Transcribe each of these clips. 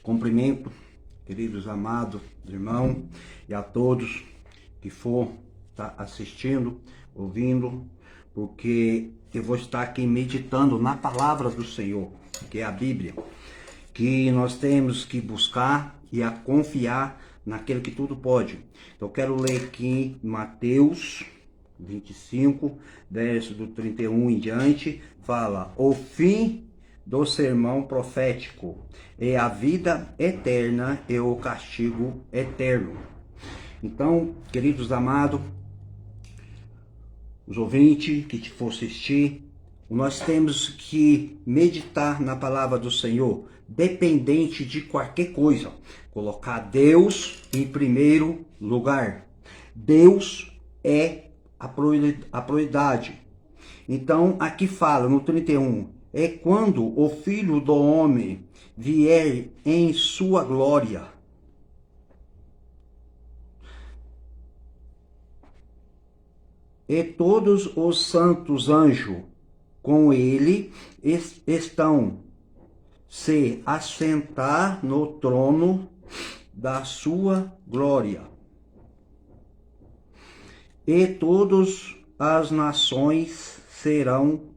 Cumprimento, queridos amados irmãos, e a todos que for estar assistindo, ouvindo, porque eu vou estar aqui meditando na palavra do Senhor, que é a Bíblia, que nós temos que buscar e a confiar naquele que tudo pode. Então eu quero ler aqui Mateus 25, verso do 31 em diante, fala: o fim do sermão profético é a vida eterna e o castigo eterno. Então, queridos amados, os ouvintes que for assistir, nós temos que meditar na palavra do Senhor, dependente de qualquer coisa. Colocar Deus em primeiro lugar. Deus é a prioridade. Então, aqui fala no 31, é quando o Filho do Homem vier em sua glória. E todos os santos anjos com ele estão se assentar no trono da sua glória. E todas as nações serão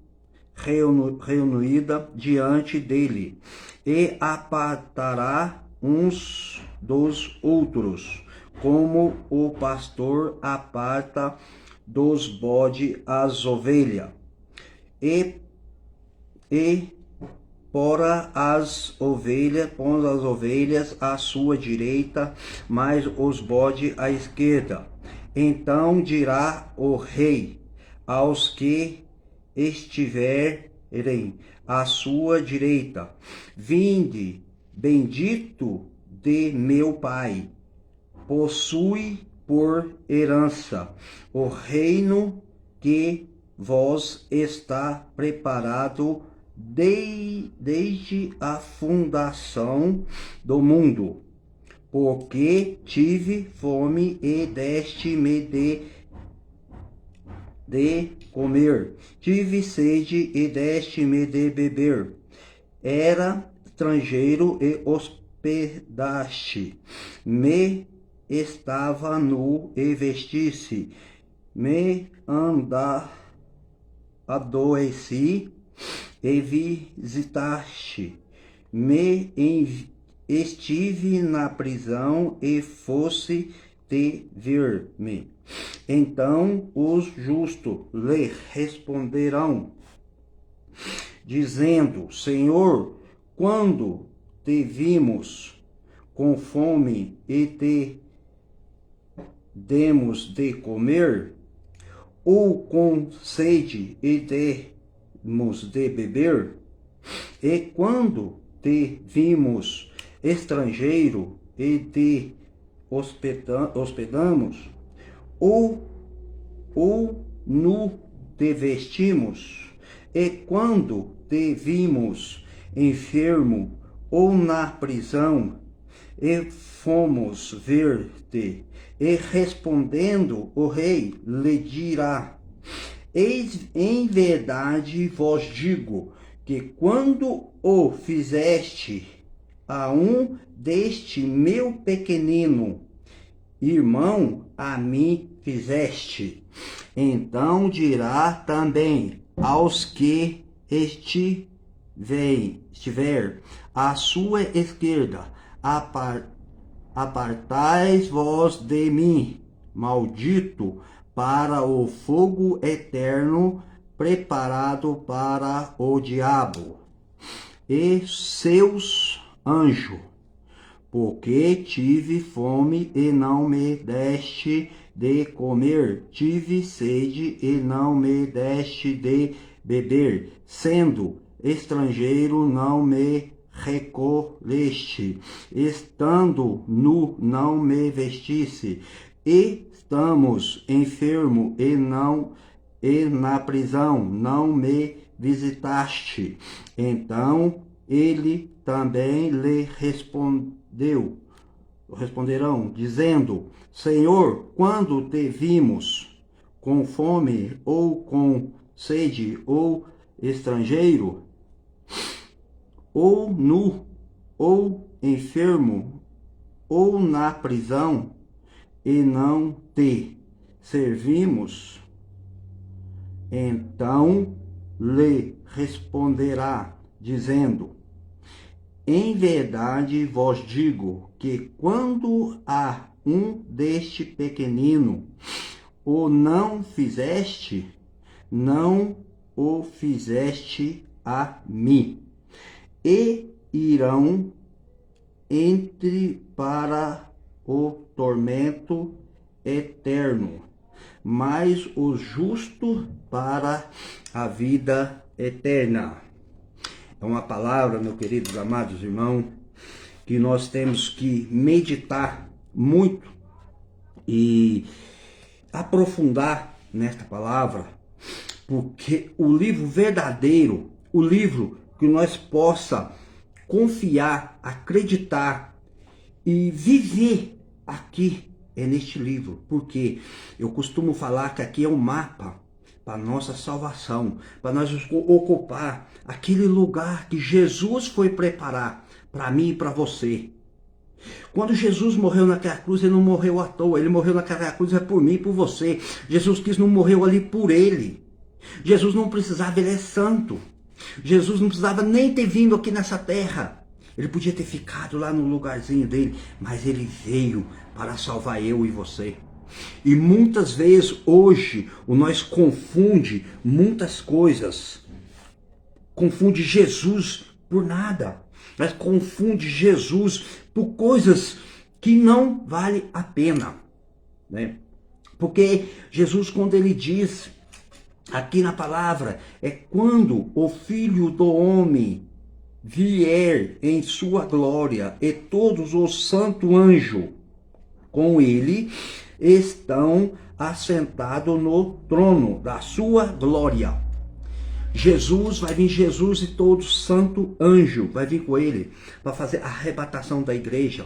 reunidas diante dele, e apartará uns dos outros, como o pastor aparta dos bodes as ovelhas, e põe as ovelhas à sua direita, mas os bodes à esquerda. Então dirá o rei aos que estiverem à sua direita: vinde, bendito de meu Pai, possui por herança o reino que vos está preparado desde a fundação do mundo. Porque tive fome e deste-me de comer, tive sede e deste-me de beber, era estrangeiro e hospedaste, me estava nu e vestisse, me adoeci e visitaste, estive na prisão e fosse te ver-me. Então os justos lhe responderão, dizendo: Senhor, quando te vimos com fome e te demos de comer, ou com sede e demos de beber? E quando te vimos estrangeiro e te hospedamos? Ou nu te vestimos? E quando te vimos enfermo ou na prisão, e fomos ver-te? E respondendo o rei lhe dirá: eis em verdade vos digo, que quando o fizeste a um deste meu pequenino irmão, a mim fizeste. Então dirá também aos que estiver à sua esquerda: apartai-vos de mim, maldito, para o fogo eterno preparado para o diabo e seus anjos. Porque tive fome e não me deste de comer, tive sede e não me deste de beber, sendo estrangeiro não me recolheste, estando nu não me vestisse, estamos enfermo e na prisão não me visitaste. Então ele também lhe responderão, dizendo: Senhor, quando te vimos com fome ou com sede ou estrangeiro ou nu ou enfermo, ou na prisão, e não te servimos? Então lhe responderá, dizendo: em verdade vos digo que quando a um deste pequenino o não fizeste, não o fizeste a mim. E irão entre para o tormento eterno, mas o justo para a vida eterna. É uma palavra, meus queridos amados irmãos, que nós temos que meditar muito e aprofundar nesta palavra, porque o livro verdadeiro, o livro que nós possa confiar, acreditar e viver aqui é neste livro, porque eu costumo falar que aqui é um mapa para nossa salvação, para nós ocupar aquele lugar que Jesus foi preparar para mim e para você. Quando Jesus morreu naquela cruz, ele não morreu à toa, ele morreu naquela cruz por mim e por você. Jesus Cristo não morreu ali por ele. Jesus não precisava, ele é santo. Jesus não precisava nem ter vindo aqui nessa terra. Ele podia ter ficado lá no lugarzinho dele, mas ele veio para salvar eu e você. E muitas vezes hoje nós confunde muitas coisas. Confunde Jesus por nada. Nós confunde Jesus por coisas que não vale a pena, né? Porque Jesus, quando ele diz aqui na palavra, é quando o Filho do Homem vier em sua glória e todos os santos anjos com ele estão assentados no trono da sua glória. Jesus, vai vir Jesus e todos santo anjo vai vir com ele para fazer a arrebatação da igreja.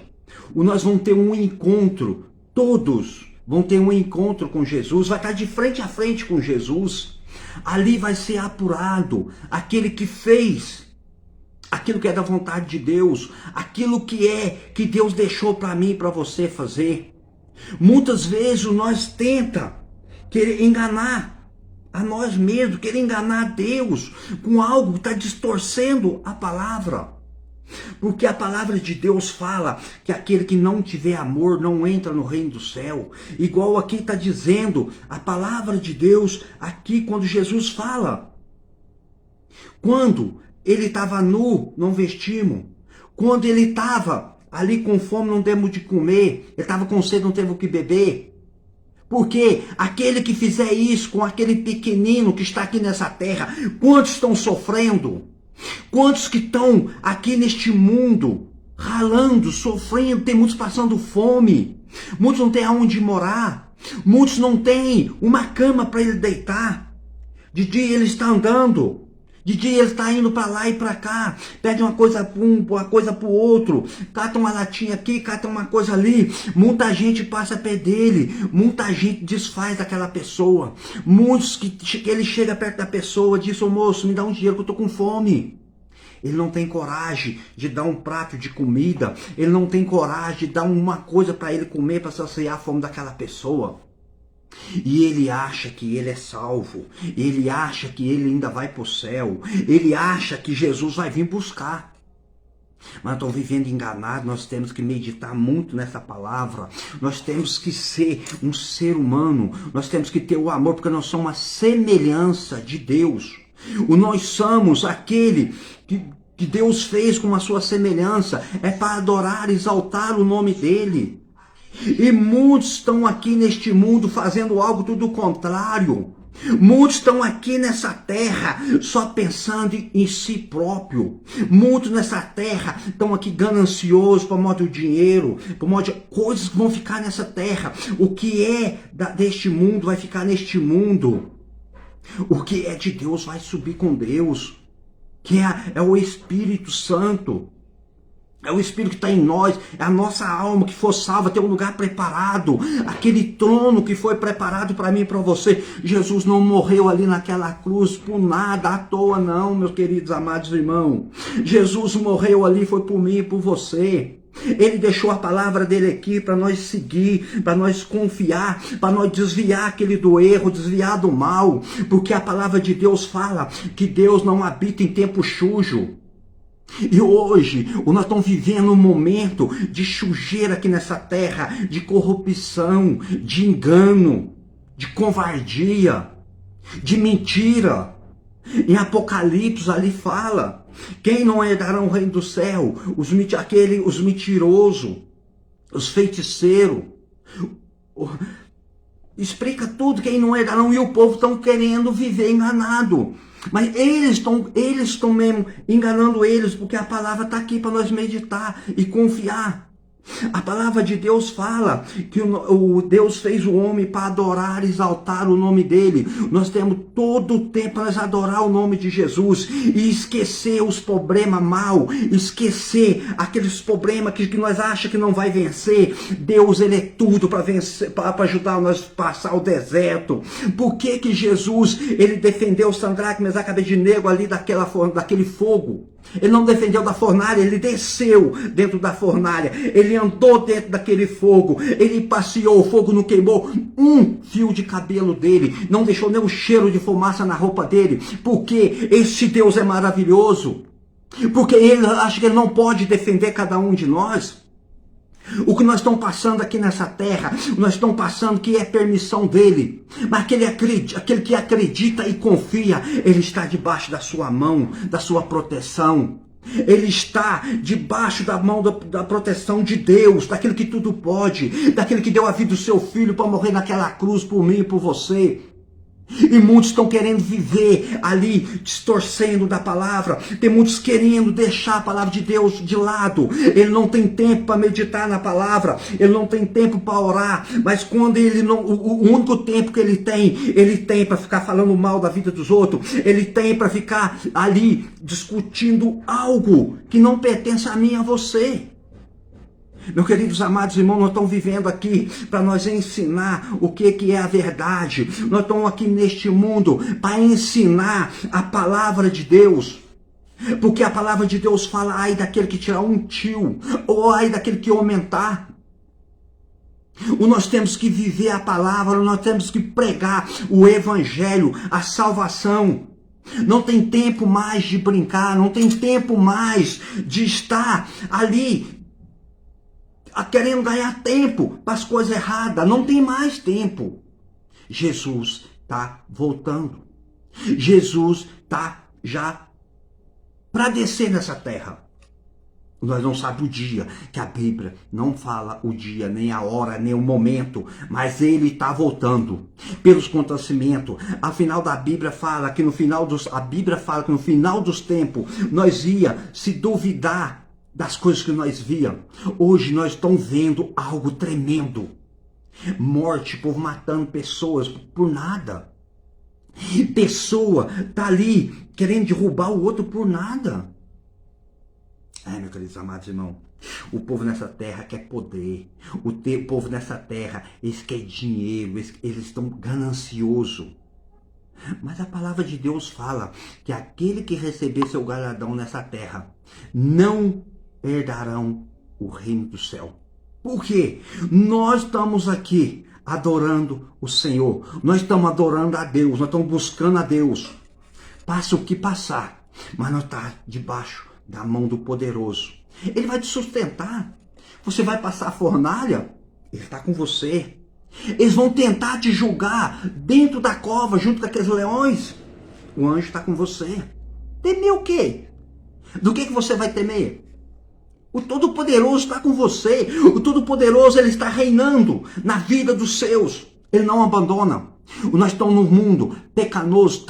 Nós vamos ter um encontro, todos vão ter um encontro com Jesus, vai estar de frente a frente com Jesus. Ali vai ser apurado aquele que fez aquilo que é da vontade de Deus, aquilo que Deus deixou para mim e para você fazer. Muitas vezes nós tenta querer enganar a nós mesmos, querer enganar Deus com algo que está distorcendo a palavra. Porque a palavra de Deus fala que aquele que não tiver amor não entra no reino do céu. Igual aqui está dizendo a palavra de Deus aqui quando Jesus fala. Quando ele estava nu, não vestimos. Quando ele estava ali com fome, não demos de comer. Ele estava com sede, não teve o que beber. Porque aquele que fizer isso com aquele pequenino que está aqui nessa terra, quantos estão sofrendo? Quantos que estão aqui neste mundo, ralando, sofrendo, tem muitos passando fome, muitos não têm aonde morar, muitos não têm uma cama para ele deitar. De dia ele está andando, de dia ele está indo para lá e para cá, pede uma coisa para um, uma coisa para o outro, cata uma latinha aqui, cata uma coisa ali, muita gente passa perto dele, muita gente desfaz daquela pessoa, muitos que ele chega perto da pessoa, diz: ô moço, me dá um dinheiro que eu estou com fome. Ele não tem coragem de dar um prato de comida, ele não tem coragem de dar uma coisa para ele comer, para saciar a fome daquela pessoa. E ele acha que ele é salvo, ele acha que ele ainda vai para o céu, ele acha que Jesus vai vir buscar. Mas estão vivendo enganados. Nós temos que meditar muito nessa palavra, nós temos que ser um ser humano, nós temos que ter o amor, porque nós somos a semelhança de Deus. Nós somos aquele que Deus fez com a sua semelhança, é para adorar, exaltar o nome dele. E muitos estão aqui neste mundo fazendo algo tudo contrário. Muitos estão aqui nessa terra só pensando em si próprio. Muitos nessa terra estão aqui gananciosos por modo de dinheiro, por modo de coisas que vão ficar nessa terra. O que é deste mundo vai ficar neste mundo. O que é de Deus vai subir com Deus, que é o Espírito Santo. É o Espírito que está em nós, é a nossa alma que for salva, tem um lugar preparado, aquele trono que foi preparado para mim e para você. Jesus não morreu ali naquela cruz por nada, à toa não, meus queridos amados irmãos. Jesus morreu ali, foi por mim e por você. Ele deixou a palavra dele aqui para nós seguir, para nós confiar, para nós desviar aquele do erro, desviar do mal, porque a palavra de Deus fala que Deus não habita em tempo sujo. E hoje, nós estamos vivendo um momento de sujeira aqui nessa terra, de corrupção, de engano, de covardia, de mentira. Em Apocalipse ali fala, quem não herdará o reino do céu? Os mentirosos, os feiticeiros. Explica tudo, quem não herdarão, e o povo estão querendo viver enganado. Mas eles estão mesmo enganando eles, porque a palavra está aqui para nós meditar e confiar. A palavra de Deus fala que o Deus fez o homem para adorar, exaltar o nome dele. Nós temos todo o tempo para nós adorar o nome de Jesus e esquecer os problemas mal, esquecer aqueles problemas que nós achamos que não vai vencer. Deus, ele é tudo para vencer, para ajudar nós a passar o deserto. Por que que Jesus, ele defendeu Sadraque, Mesaque e Abednego ali daquele fogo? Ele não defendeu da fornalha, ele desceu dentro da fornalha, ele andou dentro daquele fogo, ele passeou, o fogo não queimou um fio de cabelo dele, não deixou nem um cheiro de fumaça na roupa dele, porque esse Deus é maravilhoso, porque ele acha que ele não pode defender cada um de nós. O que nós estamos passando aqui nessa terra, nós estamos passando que é permissão dele. Mas aquele que acredita e confia, ele está debaixo da sua mão, da sua proteção. Ele está debaixo da mão da proteção de Deus, daquele que tudo pode, daquele que deu a vida do seu filho para morrer naquela cruz por mim e por você. E muitos estão querendo viver ali, distorcendo da palavra. Tem muitos querendo deixar a palavra de Deus de lado. Ele não tem tempo para meditar na palavra. Ele não tem tempo para orar. Mas quando ele não, o único tempo que ele tem para ficar falando mal da vida dos outros. Ele tem para ficar ali discutindo algo que não pertence a mim e a você. Meus queridos amados irmãos, nós estamos vivendo aqui para nós ensinar o que é a verdade. Nós estamos aqui neste mundo para ensinar a palavra de Deus. Porque a palavra de Deus fala, ai daquele que tirar um tio, ou ai daquele que aumentar. Nós temos que viver a palavra, nós temos que pregar o evangelho, a salvação. Não tem tempo mais de brincar, não tem tempo mais de estar ali querendo ganhar tempo para as coisas erradas. Não tem mais tempo. Jesus está voltando. Jesus está já para descer nessa terra. Nós não sabemos o dia, que a Bíblia não fala o dia, nem a hora, nem o momento, mas ele está voltando pelos acontecimentos. Afinal da Bíblia fala que no final dos tempos nós ia se duvidar das coisas que nós víamos. Hoje nós estamos vendo algo tremendo. Morte, povo matando pessoas por nada. Pessoa tá ali querendo derrubar o outro por nada. Meus queridos amados irmãos, o povo nessa terra quer poder. O povo nessa terra, eles querem dinheiro, eles estão gananciosos. Mas a palavra de Deus fala que aquele que receber seu galardão nessa terra não herdarão o reino do céu. Por quê? Nós estamos aqui adorando o Senhor. Nós estamos adorando a Deus. Nós estamos buscando a Deus. Passa o que passar, mas nós estamos debaixo da mão do poderoso. Ele vai te sustentar. Você vai passar a fornalha, ele está com você. Eles vão tentar te julgar dentro da cova, junto com aqueles leões. O anjo está com você. Temer o quê? Do que você vai temer? O Todo-Poderoso está com você. O Todo-Poderoso, ele está reinando na vida dos seus. Ele não abandona. Nós estamos num mundo pecaminoso,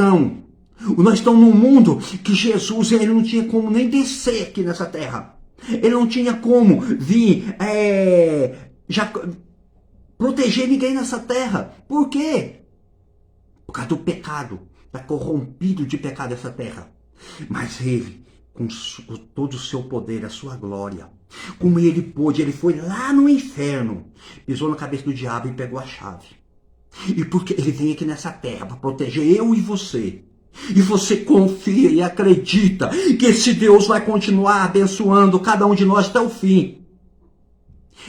nós estamos num mundo que Jesus, ele não tinha como nem descer aqui nessa terra. Ele não tinha como vir já proteger ninguém nessa terra. Por quê? Por causa do pecado. Está corrompido de pecado essa terra. Mas ele com todo o seu poder, a sua glória. Como ele pôde, ele foi lá no inferno, pisou na cabeça do diabo e pegou a chave. E porque ele vem aqui nessa terra para proteger eu e você. E você confia e acredita que esse Deus vai continuar abençoando cada um de nós até o fim.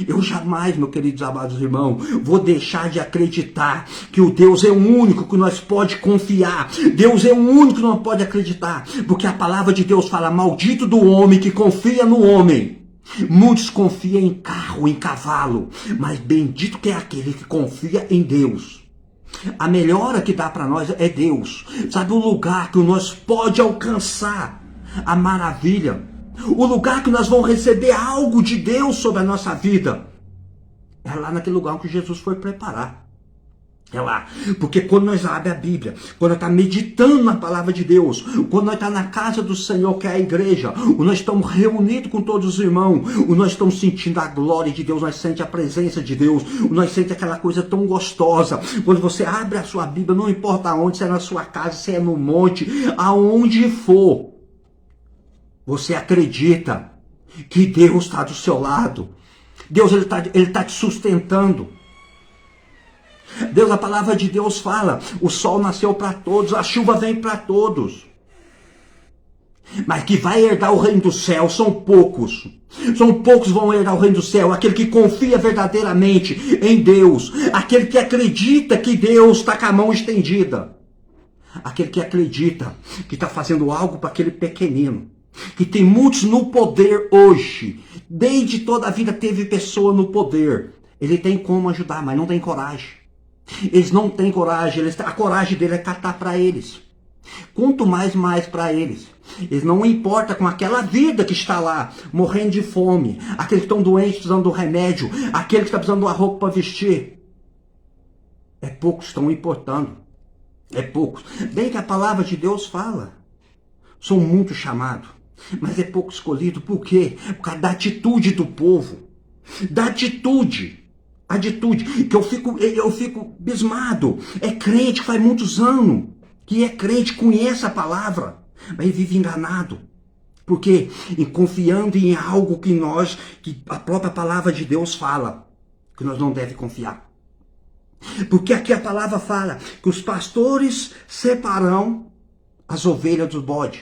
Eu jamais, meus queridos amados irmãos, vou deixar de acreditar que o Deus é o único que nós pode confiar. Deus é o único que nós pode acreditar. Porque a palavra de Deus fala, maldito do homem que confia no homem. Muitos confiam em carro, em cavalo, mas bendito que é aquele que confia em Deus. A melhora que dá para nós é Deus. Sabe o lugar que nós pode alcançar a maravilha? O lugar que nós vamos receber algo de Deus sobre a nossa vida é lá naquele lugar que Jesus foi preparar. É lá. Porque quando nós abrimos a Bíblia, quando nós estamos meditando na palavra de Deus, quando nós estamos na casa do Senhor, que é a igreja, quando nós estamos reunidos com todos os irmãos, quando nós estamos sentindo a glória de Deus, nós sentimos a presença de Deus, nós sentimos aquela coisa tão gostosa. Quando você abre a sua Bíblia, não importa onde, se é na sua casa, se é no monte, aonde for, você acredita que Deus está do seu lado. Deus ele tá te sustentando. Deus, a palavra de Deus fala, o sol nasceu para todos, a chuva vem para todos. Mas que vai herdar o reino do céu são poucos. São poucos que vão herdar o reino do céu. Aquele que confia verdadeiramente em Deus. Aquele que acredita que Deus está com a mão estendida. Aquele que acredita que está fazendo algo para aquele pequenino. Que tem muitos no poder hoje. Desde toda a vida teve pessoa no poder. Ele tem como ajudar, mas não tem coragem. Eles não têm coragem, a coragem dele é catar para eles. Quanto mais para eles. Eles não importam com aquela vida que está lá, morrendo de fome. Aqueles que estão doentes, precisando do remédio. Aqueles que estão precisando de uma roupa para vestir. É poucos que estão importando. É poucos. Bem que a palavra de Deus fala. São muitos chamados. Mas é pouco escolhido. Por quê? Por causa da atitude do povo. Da atitude. Que eu fico abismado. É crente que faz muitos anos que é crente, conhece a palavra, mas vive enganado. Por quê? E confiando em algo que a própria palavra de Deus fala, que nós não devemos confiar. Porque aqui a palavra fala que os pastores separam as ovelhas dos bodes.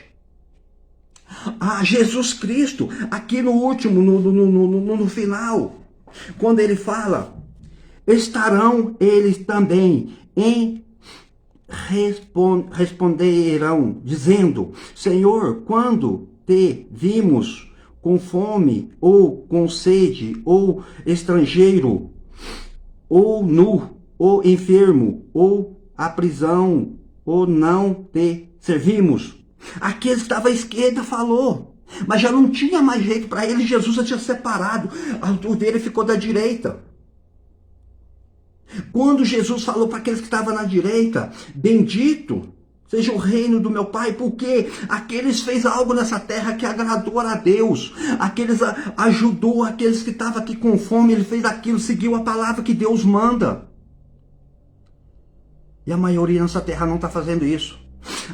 Jesus Cristo, aqui no último, no final, quando ele fala, estarão eles também responderão, dizendo, Senhor, quando te vimos com fome, ou com sede, ou estrangeiro, ou nu, ou enfermo, ou à prisão, ou não te servimos? Aquele que estava à esquerda falou, mas já não tinha mais jeito para ele, Jesus já tinha separado, o dele ficou da direita. Quando Jesus falou para aqueles que estavam na direita, bendito seja o reino do meu Pai, porque aqueles fez algo nessa terra que agradou a Deus, aqueles ajudou aqueles que estavam aqui com fome, ele fez aquilo, seguiu a palavra que Deus manda. E a maioria nessa terra não está fazendo isso.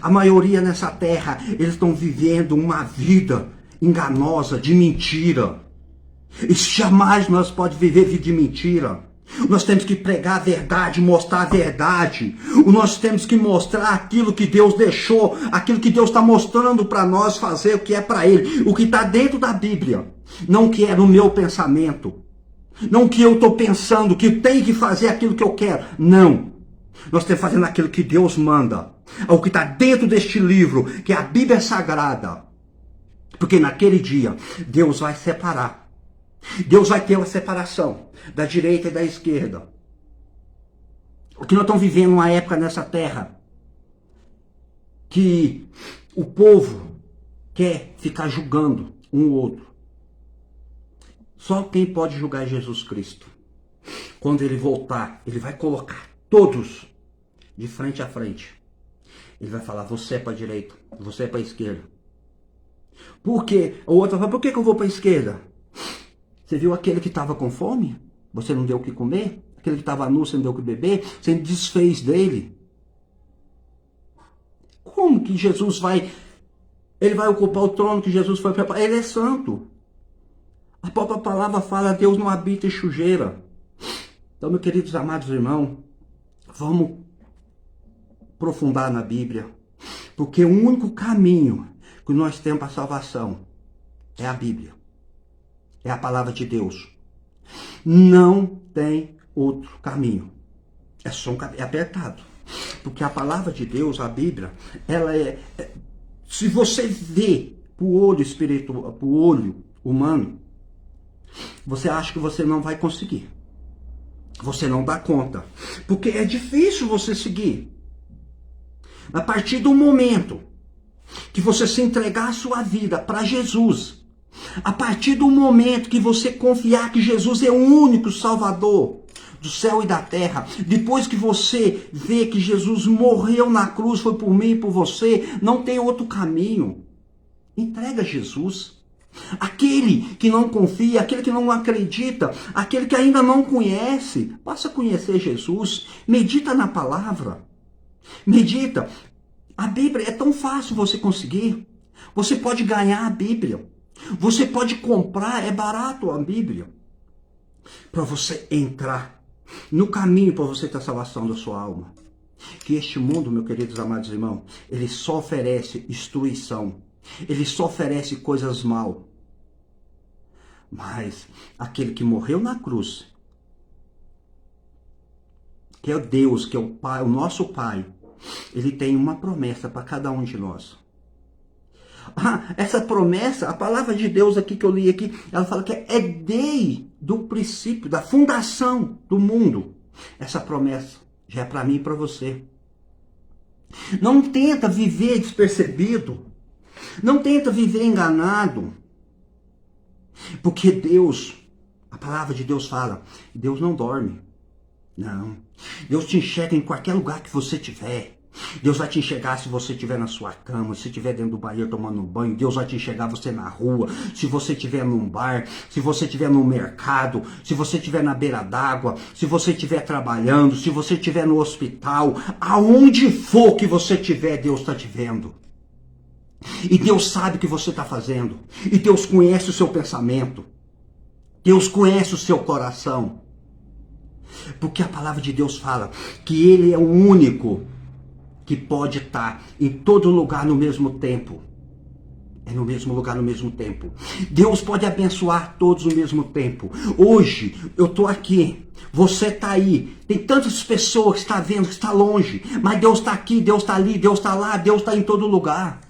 A maioria nessa terra, eles estão vivendo uma vida enganosa, de mentira. E jamais nós podemos viver vida de mentira. Nós temos que pregar a verdade, mostrar a verdade. Nós temos que mostrar aquilo que Deus deixou, aquilo que Deus está mostrando para nós fazer, o que é para Ele, o que está dentro da Bíblia. Não o que é no meu pensamento. Não o que eu estou pensando, que tem que fazer aquilo que eu quero. Não. Nós estamos fazendo aquilo que Deus manda. O que está dentro deste livro, que é a Bíblia Sagrada. Porque naquele dia, Deus vai separar. Deus vai ter uma separação da direita e da esquerda. Porque nós estamos vivendo uma época nessa terra que o povo quer ficar julgando um ou outro. Só quem pode julgar é Jesus Cristo. Quando ele voltar, ele vai colocar todos de frente a frente. Ele vai falar, você é para a direita, você é para a esquerda. Por quê? O outro vai falar, por que eu vou para a esquerda? Você viu aquele que estava com fome? Você não deu o que comer? Aquele que estava nu, você não deu o que beber? Você desfez dele? Como que Jesus vai Ele vai ocupar o trono que Jesus foi preparar. Ele é santo. A própria palavra fala, Deus não habita em sujeira. Então, meus queridos amados irmãos, vamos aprofundar na Bíblia. Porque o único caminho que nós temos para a salvação é a Bíblia. É a palavra de Deus. Não tem outro caminho. É só um caminho, é apertado. Porque a palavra de Deus, a Bíblia, ela se você vê para o olho espiritual, para o olho humano, você acha que você não vai conseguir. Você não dá conta. Porque é difícil você seguir. A partir do momento que você se entregar a sua vida para Jesus, a partir do momento que você confiar que Jesus é o único Salvador do céu e da terra, depois que você vê que Jesus morreu na cruz, foi por mim e por você, não tem outro caminho. Entrega a Jesus. Aquele que não confia, aquele que não acredita, aquele que ainda não conhece, passa a conhecer Jesus. Medita na palavra. Medita. A Bíblia é tão fácil você conseguir. Você pode ganhar a Bíblia. Você pode comprar, é barato a Bíblia. Para você entrar no caminho para você ter a salvação da sua alma. Que este mundo, meus queridos amados irmãos, ele só oferece instrução. Ele só oferece coisas mal. Mas aquele que morreu na cruz, que é Deus, que é o Pai, o nosso Pai, ele tem uma promessa para cada um de nós. Essa promessa, a palavra de Deus aqui que eu li aqui, ela fala que é desde do princípio, da fundação do mundo. Essa promessa já é para mim e para você. Não tenta viver despercebido. Não tenta viver enganado. Porque Deus, a palavra de Deus fala, Deus não dorme. Não. Deus te enxerga em qualquer lugar que você estiver. Deus vai te enxergar se você estiver na sua cama, se estiver dentro do banheiro tomando um banho. Deus vai te enxergar você na rua, se você estiver num bar, se você estiver no mercado, se você estiver na beira d'água, se você estiver trabalhando, se você estiver no hospital. Aonde for que você estiver, Deus está te vendo. E Deus sabe o que você está fazendo. E Deus conhece o seu pensamento. Deus conhece o seu coração. Porque a palavra de Deus fala que Ele é o único que pode estar em todo lugar no mesmo tempo. É no mesmo lugar no mesmo tempo. Deus pode abençoar todos no mesmo tempo. Hoje eu estou aqui. Você está aí. Tem tantas pessoas que estão vendo, que está longe. Mas Deus está aqui, Deus está ali, Deus está lá, Deus está em todo lugar.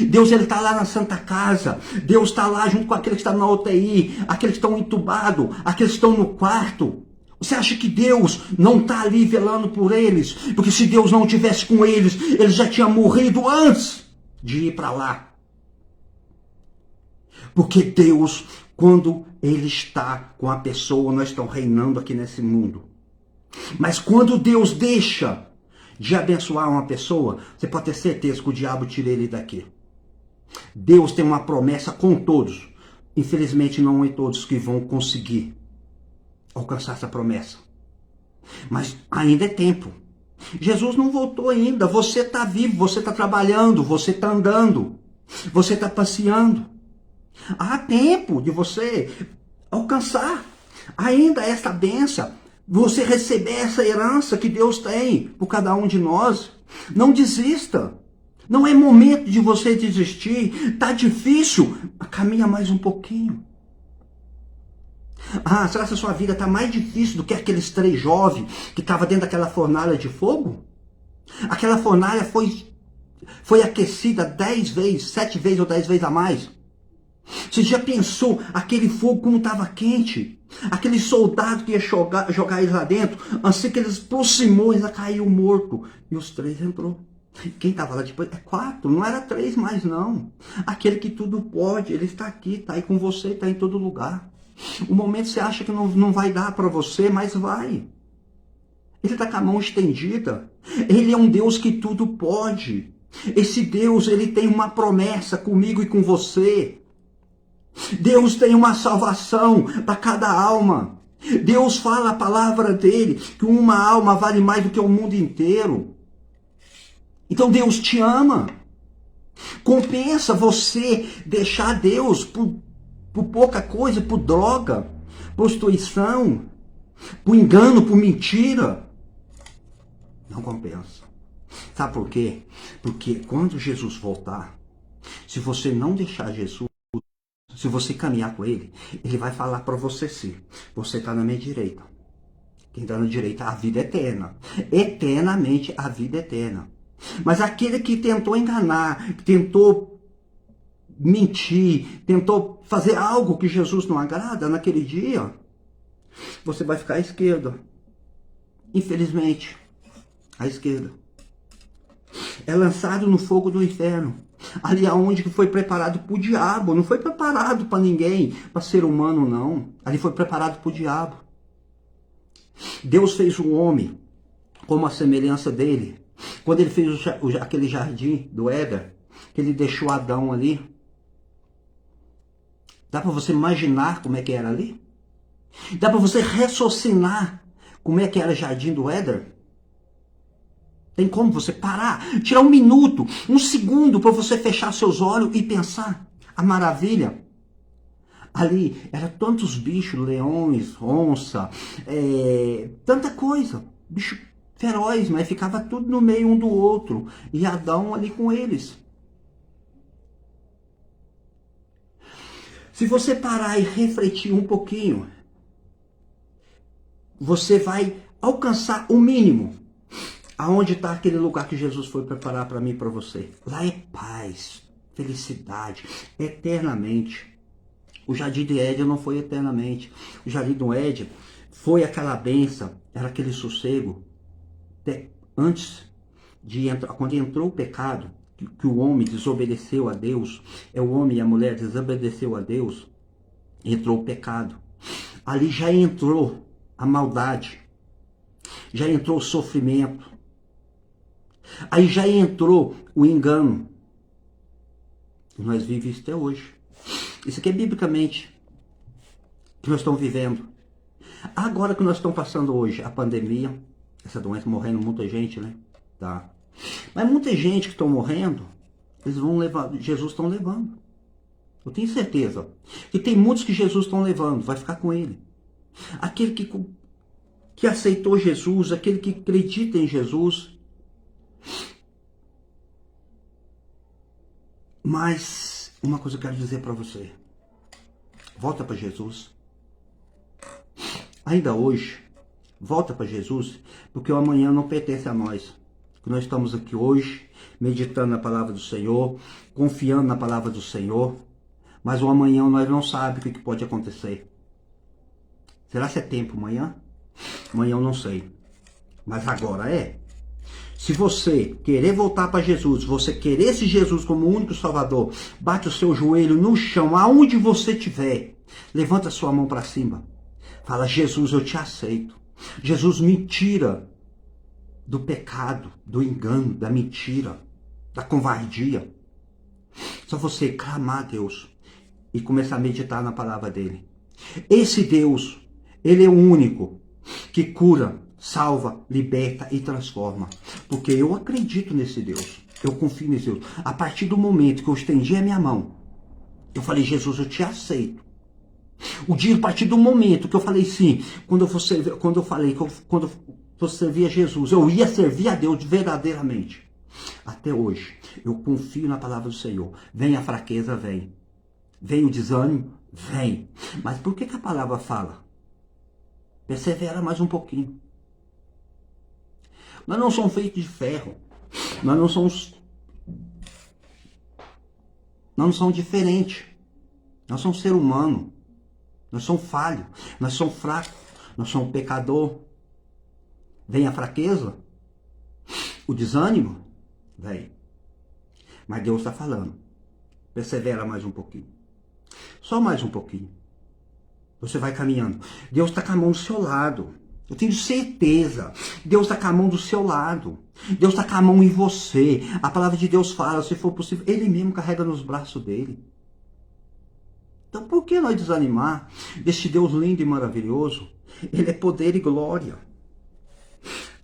Deus, ele está lá na Santa Casa. Deus está lá junto com aqueles que estão na UTI, aqueles que estão entubados, aqueles que estão no quarto. Você acha que Deus não está ali velando por eles? Porque se Deus não estivesse com eles, eles já tinham morrido antes de ir para lá. Porque Deus, quando Ele está com a pessoa, nós estamos reinando aqui nesse mundo. Mas quando Deus deixa de abençoar uma pessoa, você pode ter certeza que o diabo tira ele daqui. Deus tem uma promessa com todos. Infelizmente não é todos que vão conseguir alcançar essa promessa. Mas ainda é tempo. Jesus não voltou ainda. Você está vivo, você está trabalhando, você está andando, você está passeando. Há tempo de você alcançar ainda essa bênção. Você receber essa herança que Deus tem por cada um de nós. Não desista. Não é momento de você desistir. Está difícil. Caminha mais um pouquinho. Será que a sua vida está mais difícil do que aqueles 3 jovens que estavam dentro daquela fornalha de fogo? Aquela fornalha foi aquecida 10 vezes, 7 vezes ou 10 vezes a mais. Você já pensou aquele fogo como estava quente? Aquele soldado que ia jogar eles lá dentro, assim que eles aproximou, ele caiu morto. E os 3 entrou. Quem estava lá depois? 4, não era 3 mais não. Aquele que tudo pode, ele está aqui, está aí com você, está em todo lugar. O momento você acha que não vai dar para você, mas vai. Ele está com a mão estendida. Ele é um Deus que tudo pode. Esse Deus, ele tem uma promessa comigo e com você. Deus tem uma salvação para cada alma. Deus fala a palavra dele, que uma alma vale mais do que o mundo inteiro. Então Deus te ama. Compensa você deixar Deus por pouca coisa, por droga, prostituição, por engano, por mentira. Não compensa. Sabe por quê? Porque quando Jesus voltar, se você não deixar Jesus, se você caminhar com ele, ele vai falar para você sim. Você está na minha direita. Quem está na direita, a vida eterna. Eternamente, a vida eterna. Mas aquele que tentou enganar, que tentou mentir, tentou fazer algo que Jesus não agrada naquele dia, você vai ficar à esquerda. Infelizmente, à esquerda. É lançado no fogo do inferno. Ali aonde que foi preparado para o diabo. Não foi preparado para ninguém, para ser humano não. Ali foi preparado para o diabo. Deus fez o homem como a semelhança dele. Quando ele fez aquele jardim do Éden, que ele deixou Adão ali. Dá para você imaginar como é que era ali? Dá para você raciocinar como é que era o jardim do Éden? Tem como você parar, tirar um minuto, um segundo para você fechar seus olhos e pensar a maravilha? Ali eram tantos bichos, leões, onça, tanta coisa, bicho feroz, mas ficava tudo no meio um do outro. E Adão ali com eles. Se você parar e refletir um pouquinho, você vai alcançar o mínimo. Aonde está aquele lugar que Jesus foi preparar para mim e para você? Lá é paz, felicidade, eternamente. O jardim de Éden não foi eternamente. O jardim do Éden foi aquela bênção, era aquele sossego. Antes de entrar, quando entrou o pecado, que o homem desobedeceu a Deus, o homem e a mulher desobedeceu a Deus, entrou o pecado. Ali já entrou a maldade, já entrou o sofrimento, aí já entrou o engano. E nós vivemos isso até hoje. Isso aqui é biblicamente que nós estamos vivendo. Agora que nós estamos passando hoje a pandemia, essa doença, morrendo muita gente, né? Tá. Mas muita gente que estão morrendo, eles vão levar, Jesus estão levando. Eu tenho certeza que tem muitos que Jesus estão levando, vai ficar com ele. Aquele que aceitou Jesus, aquele que acredita em Jesus. Mas uma coisa eu quero dizer para você. Volta para Jesus. Ainda hoje, volta para Jesus, porque o amanhã não pertence a nós. Nós estamos aqui hoje, meditando na palavra do Senhor, confiando na palavra do Senhor, mas o amanhã nós não sabemos o que pode acontecer. Será que é tempo amanhã? Amanhã eu não sei, mas agora é. Se você querer voltar para Jesus, você querer esse Jesus como o único Salvador, bate o seu joelho no chão, aonde você estiver, levanta a sua mão para cima, fala: Jesus, eu te aceito. Jesus, me tira do pecado, do engano, da mentira, da covardia. Só você clamar a Deus e começar a meditar na palavra dele. Esse Deus, ele é o único que cura, salva, liberta e transforma. Porque eu acredito nesse Deus. Eu confio nesse Deus. A partir do momento que eu estendi a minha mão, eu falei: Jesus, eu te aceito. A partir do momento que eu falei sim, quando eu servia a Jesus, eu ia servir a Deus verdadeiramente. Até hoje, eu confio na palavra do Senhor. Vem a fraqueza, vem. Vem o desânimo, vem. Mas por que a palavra fala? Persevera mais um pouquinho. Nós não somos feitos de ferro. Nós não somos diferentes. Nós somos ser humano. Nós somos falhos. Nós somos fracos. Nós somos pecador. Vem a fraqueza, o desânimo, vem. Mas Deus está falando. Persevera mais um pouquinho. Só mais um pouquinho. Você vai caminhando. Deus está com a mão do seu lado. Eu tenho certeza. Deus está com a mão do seu lado. Deus está com a mão em você. A palavra de Deus fala, se for possível, Ele mesmo carrega nos braços dele. Então por que nós desanimar deste Deus lindo e maravilhoso? Ele é poder e glória.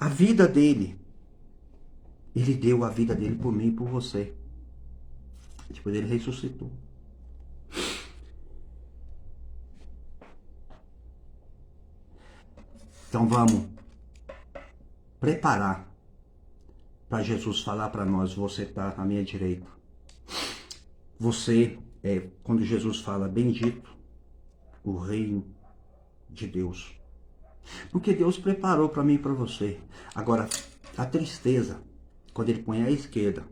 A vida dele, ele deu a vida dele por mim e por você. Depois ele ressuscitou. Então vamos preparar para Jesus falar para nós: você está à minha direita. Você é, quando Jesus fala, bendito o reino de Deus. Porque Deus preparou para mim e para você. Agora, a tristeza, quando ele põe à esquerda,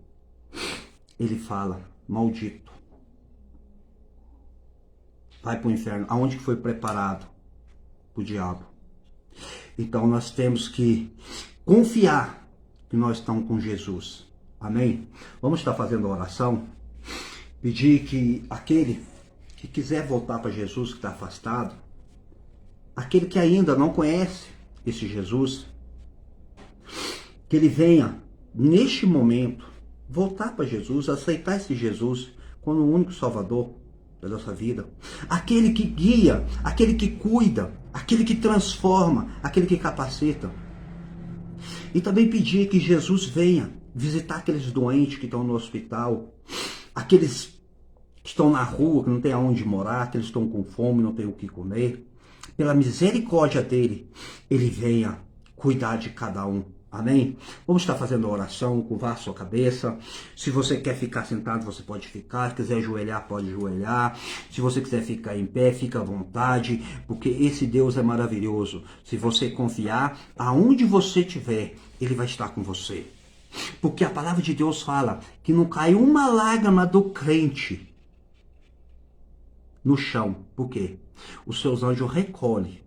ele fala, maldito. Vai para o inferno. Aonde que foi preparado? Para o diabo. Então nós temos que confiar que nós estamos com Jesus. Amém? Vamos estar fazendo a oração. Pedir que aquele que quiser voltar para Jesus, que está afastado, aquele que ainda não conhece esse Jesus, que ele venha, neste momento, voltar para Jesus, aceitar esse Jesus como o único Salvador da nossa vida. Aquele que guia, aquele que cuida, aquele que transforma, aquele que capacita. E também pedir que Jesus venha visitar aqueles doentes que estão no hospital, aqueles que estão na rua, que não tem aonde morar, que eles estão com fome, não tem o que comer. Pela misericórdia dele, ele venha cuidar de cada um. Amém? Vamos estar fazendo a oração, curvar a sua cabeça. Se você quer ficar sentado, você pode ficar. Se quiser ajoelhar, pode ajoelhar. Se você quiser ficar em pé, fica à vontade, porque esse Deus é maravilhoso. Se você confiar, aonde você estiver, ele vai estar com você. Porque a palavra de Deus fala que não cai uma lágrima do crente no chão. Por quê? Os seus anjos recolhem.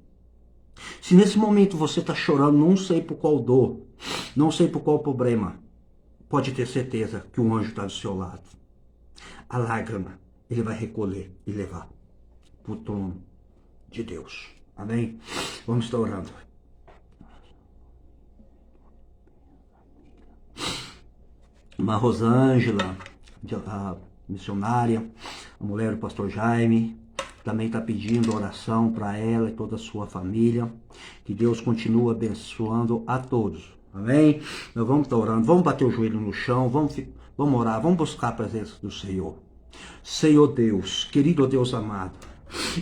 Se nesse momento você está chorando, não sei por qual dor, não sei por qual problema, pode ter certeza que o anjo está do seu lado. A lágrima, ele vai recolher e levar para o trono de Deus. Amém? Vamos estar orando. Uma Rosângela, a missionária, a mulher do pastor Jaime, também está pedindo oração para ela e toda a sua família. Que Deus continue abençoando a todos. Amém? Nós vamos estar orando, vamos bater o joelho no chão, vamos orar, vamos buscar a presença do Senhor. Senhor Deus, querido Deus amado,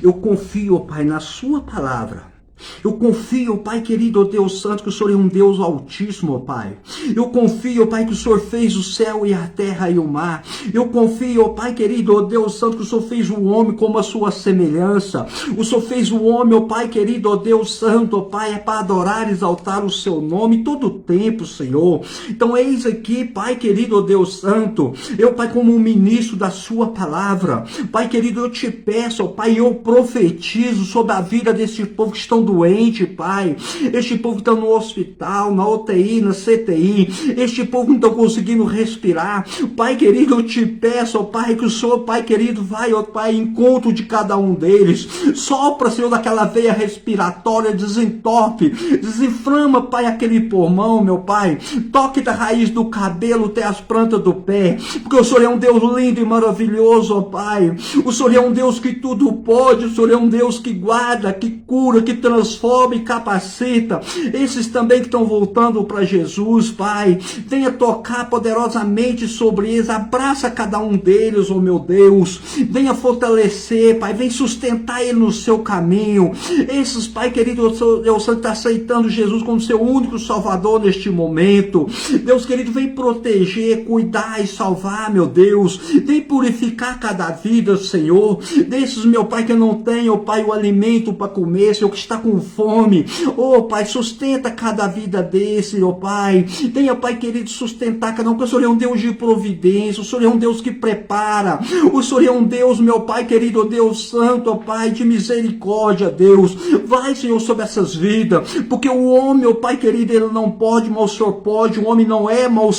eu confio, Pai, na sua palavra. Eu confio, Pai querido, Deus Santo, que o Senhor é um Deus altíssimo, Pai. Eu confio, Pai, que o Senhor fez o céu e a terra e o mar. Eu confio, Pai querido, Deus Santo, que o Senhor fez o homem como a sua semelhança. O Senhor fez o homem, Pai querido, Deus Santo, Pai, é para adorar e exaltar o seu nome todo o tempo, Senhor. Então eis aqui, Pai querido, Deus Santo, eu, Pai, como um ministro da sua palavra, Pai querido, eu te peço, Pai, eu profetizo sobre a vida desse povo que estão doente, Pai. Este povo está no hospital, na UTI, na CTI. Este povo não está conseguindo respirar. Pai querido, eu te peço, ó Pai, que o Senhor, Pai querido, vai, ó Pai, em encontro de cada um deles. Sopra, Senhor, daquela veia respiratória, desentope, desinflama, Pai, aquele pulmão, meu Pai. Toque da raiz do cabelo até as plantas do pé. Porque o Senhor é um Deus lindo e maravilhoso, ó Pai. O Senhor é um Deus que tudo pode. O Senhor é um Deus que guarda, que cura, que transforma e capacita. Esses também que estão voltando para Jesus, Pai, venha tocar poderosamente sobre eles, abraça cada um deles, oh meu Deus, venha fortalecer, Pai, vem sustentar ele no seu caminho. Esses, Pai querido, Deus Santo, está aceitando Jesus como seu único Salvador neste momento. Deus querido, vem proteger, cuidar e salvar, meu Deus, vem purificar cada vida, Senhor, desses, meu Pai, que não tem, oh Pai, o alimento para comer, Senhor, que está com fome, oh Pai, sustenta cada vida desse, oh Pai, venha, Pai querido, sustentar cada um, porque o Senhor é um Deus de providência, o Senhor é um Deus que prepara, o Senhor é um Deus, meu Pai querido, oh Deus Santo, oh Pai, de misericórdia, Deus, vai, Senhor, sobre essas vidas, porque o homem, meu Pai querido, ele não pode, mas o Senhor pode, o homem não é, mas o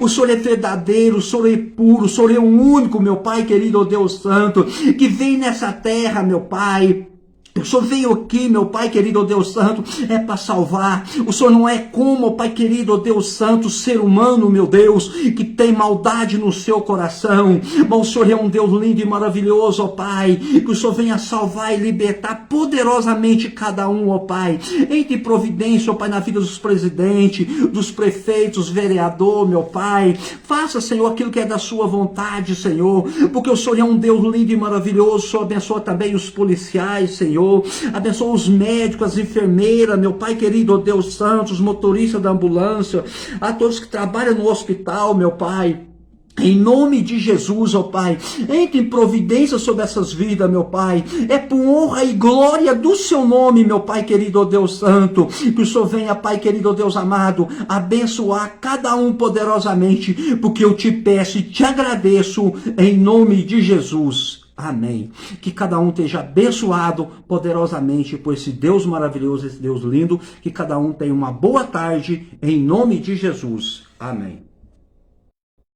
Senhor é verdadeiro, o Senhor é puro, o Senhor é o único, meu Pai querido, oh Deus Santo, que vem nessa terra, meu Pai, O Senhor veio aqui, meu Pai querido, ó Deus Santo, é para salvar. O Senhor não é como, ó Pai querido, ó Deus Santo, ser humano, meu Deus, que tem maldade no seu coração. Mas o Senhor é um Deus lindo e maravilhoso, ó Pai, que o Senhor venha salvar e libertar poderosamente cada um, ó Pai. Entre em providência, ó Pai, na vida dos presidentes, dos prefeitos, vereador, meu Pai. Faça, Senhor, aquilo que é da sua vontade, Senhor, porque o Senhor é um Deus lindo e maravilhoso. O Senhor abençoa também os policiais, Senhor. Abençoa os médicos, as enfermeiras, meu Pai querido, ó Deus Santo, os motoristas da ambulância, a todos que trabalham no hospital, meu Pai. Em nome de Jesus, ó Pai, entre em providência sobre essas vidas, meu Pai. É por honra e glória do seu nome, meu Pai querido, ó Deus Santo, que o Senhor venha, Pai querido, ó Deus amado, abençoar cada um poderosamente, porque eu te peço e te agradeço em nome de Jesus. Amém. Que cada um esteja abençoado poderosamente por esse Deus maravilhoso, esse Deus lindo. Que cada um tenha uma boa tarde em nome de Jesus. Amém.